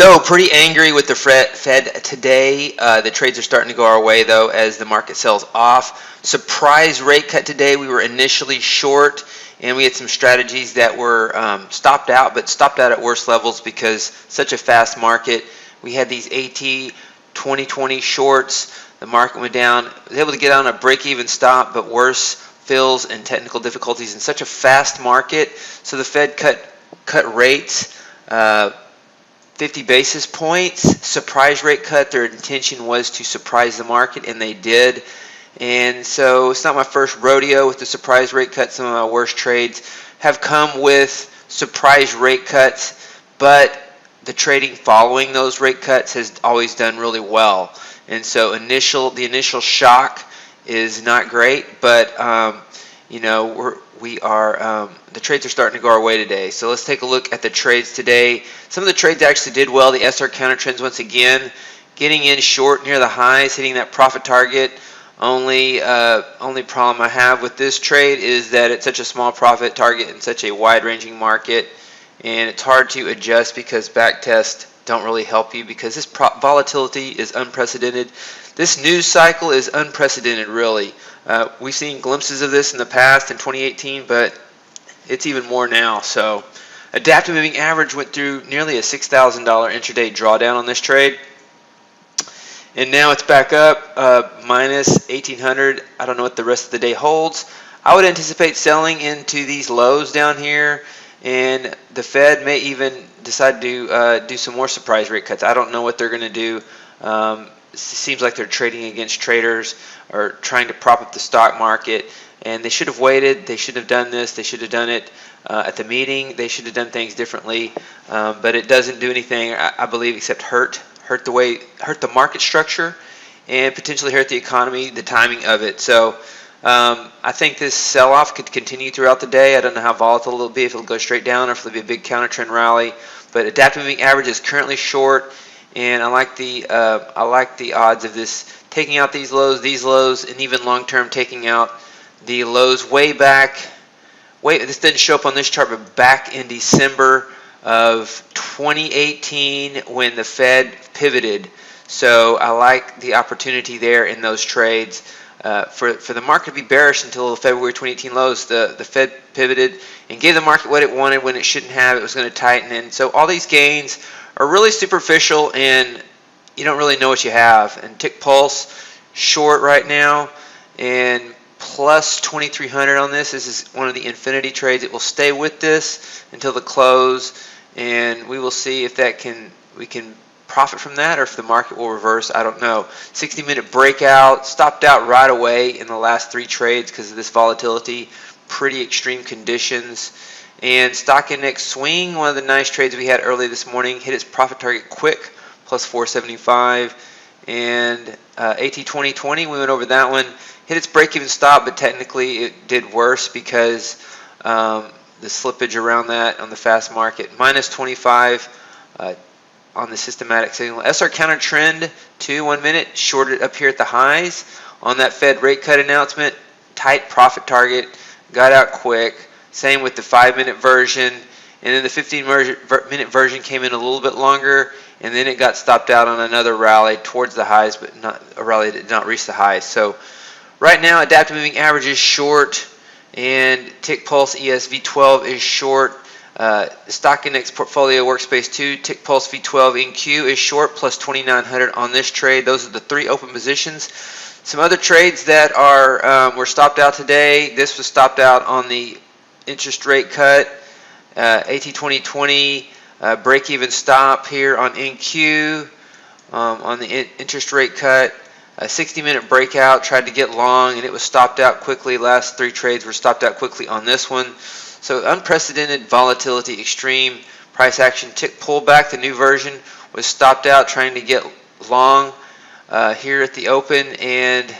So pretty angry with the Fed today. The trades are starting to go our way though as the market sells off. Surprise rate cut today. We were initially short and we had some strategies that were stopped out, but stopped out at worse levels because such a fast market. We had these AT 2020 shorts. The market went down. Was able to get on a break-even stop, but worse fills and technical difficulties in such a fast market. So the Fed cut rates. 50 basis points, surprise rate cut. Their intention was to surprise the market, and they did. And so it's not my first rodeo with the surprise rate cut. Some of my worst trades have come with surprise rate cuts, but the trading following those rate cuts has always done really well. And so the initial shock is not great, but the trades are starting to go our way today. So let's take a look at the trades today. Some of the trades actually did well. The SR counter trends once again getting in short near the highs, hitting that profit target. Only problem I have with this trade is that it's such a small profit target in such a wide-ranging market, and it's hard to adjust because back tests don't really help you because this volatility is unprecedented. This news cycle is unprecedented, really. We've seen glimpses of this in the past in 2018, but it's even more now. So adaptive moving average went through nearly a $6,000 intraday drawdown on this trade. And now it's back up minus 1,800. I don't know what the rest of the day holds. I would anticipate selling into these lows down here, and the Fed may even decide to do some more surprise rate cuts. I don't know what they're going to do. It seems like they're trading against traders or trying to prop up the stock market, and they should have waited. They should have done this. They should have done it at the meeting. They should have done things differently, but it doesn't do anything, I believe, except hurt the market structure and potentially hurt the economy, the timing of it. So I think this sell-off could continue throughout the day. I don't know how volatile it'll be, if it'll go straight down or if it'll be a big counter trend rally, but adaptive moving average is currently short. And I like the odds of this taking out these lows, and even long term taking out the lows way back. This didn't show up on this chart, but back in December of 2018 when the Fed pivoted. So I like the opportunity there in those trades. For the market to be bearish until February 2018 lows, the Fed pivoted and gave the market what it wanted when it shouldn't have. It was going to tighten, and so all these gains are really superficial, and you don't really know what you have. And Tick Pulse short right now, and plus 2,300 on this. This is one of the infinity trades. It will stay with this until the close, and we will see if we can profit from that, or if the market will reverse. I don't know. 60-minute breakout, stopped out right away in the last 3 trades because of this volatility. Pretty extreme conditions. And stock index swing, one of the nice trades we had early this morning, hit its profit target quick, plus 475. And AT 2020, we went over that one, hit its break-even stop, but technically it did worse because the slippage around that on the fast market. Minus 25 on the systematic signal. SR counter trend, 1 minute, shorted up here at the highs on that Fed rate cut announcement. Tight profit target, got out quick. Same with the 5-minute version, and then the 15-minute version came in a little bit longer, and then it got stopped out on another rally towards the highs, but not a rally that did not reach the highs. So right now, adaptive moving average is short, and Tick Pulse ESV12 is short. Stock Index Portfolio Workspace 2, Tick Pulse V12 NQ is short, plus 2,900 on this trade. Those are the 3 open positions. Some other trades that were stopped out today. This was stopped out on the interest rate cut, AT 2020 break-even stop here on NQ on the interest rate cut. A 60-minute breakout, tried to get long, and it was stopped out quickly. Last 3 trades were stopped out quickly on this one. So unprecedented volatility, extreme price action. Tick pullback, the new version, was stopped out trying to get long here at the open, and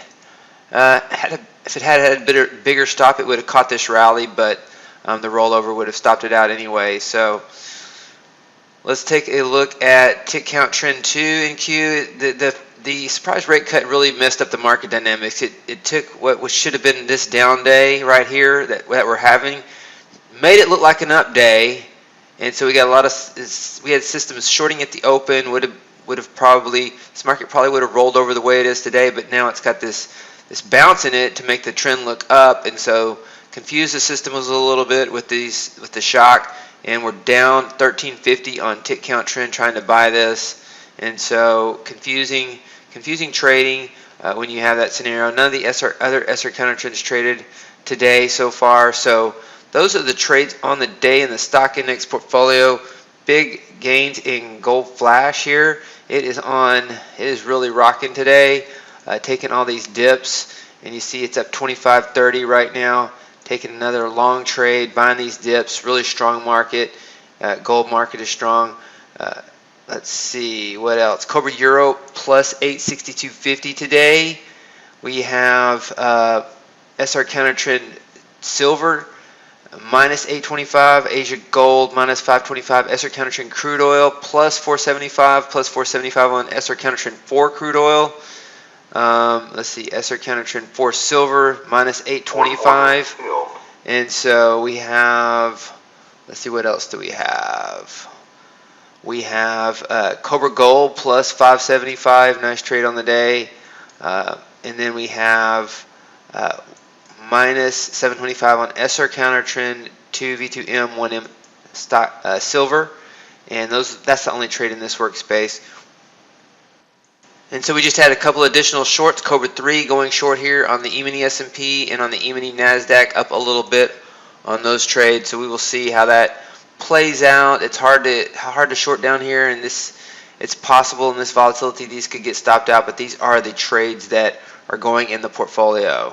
if it had a bigger stop, it would have caught this rally, but the rollover would have stopped it out anyway. So let's take a look at tick count trend 2 in Q. The surprise rate cut really messed up the market dynamics. It took what should have been this down day right here that we're having, made it look like an up day, And so we got a lot of, we had systems shorting at the open, would have probably, this market probably would have rolled over the way it is today, but now it's got this bounce in it to make the trend look up, and so confused the system was a little bit with the shock, and we're down 1350 on tick count trend trying to buy this, and so confusing trading when you have that scenario. None of the other SR counter trends traded today so far, so those are the trades on the day in the stock index portfolio. Big gains in Gold Flash here. It is really rocking today, taking all these dips, and you see it's up 25.30 right now, taking another long trade, buying these dips. Really strong market. Gold market is strong. Let's see what else. Cobra Euro plus 862.50 today. We have SR counter trend silver minus 825, Asia Gold minus 525, SR counter trend crude oil plus 475, plus 475 on SR counter trend 4 crude oil. Let's see, SR counter trend 4 silver minus 825. And so we have, let's see, what else do we have? We have Cobra Gold plus 575, nice trade on the day. And then we have minus 725 on SR counter trend 2 V2M 1M stock silver, and that's the only trade in this workspace. And so we just had a couple additional shorts. Cobra 3 going short here on the E-mini S&P and on the E-mini Nasdaq, up a little bit on those trades. So we will see how that plays out. It's hard to short down here, and it's possible in this volatility these could get stopped out, but these are the trades that are going in the portfolio.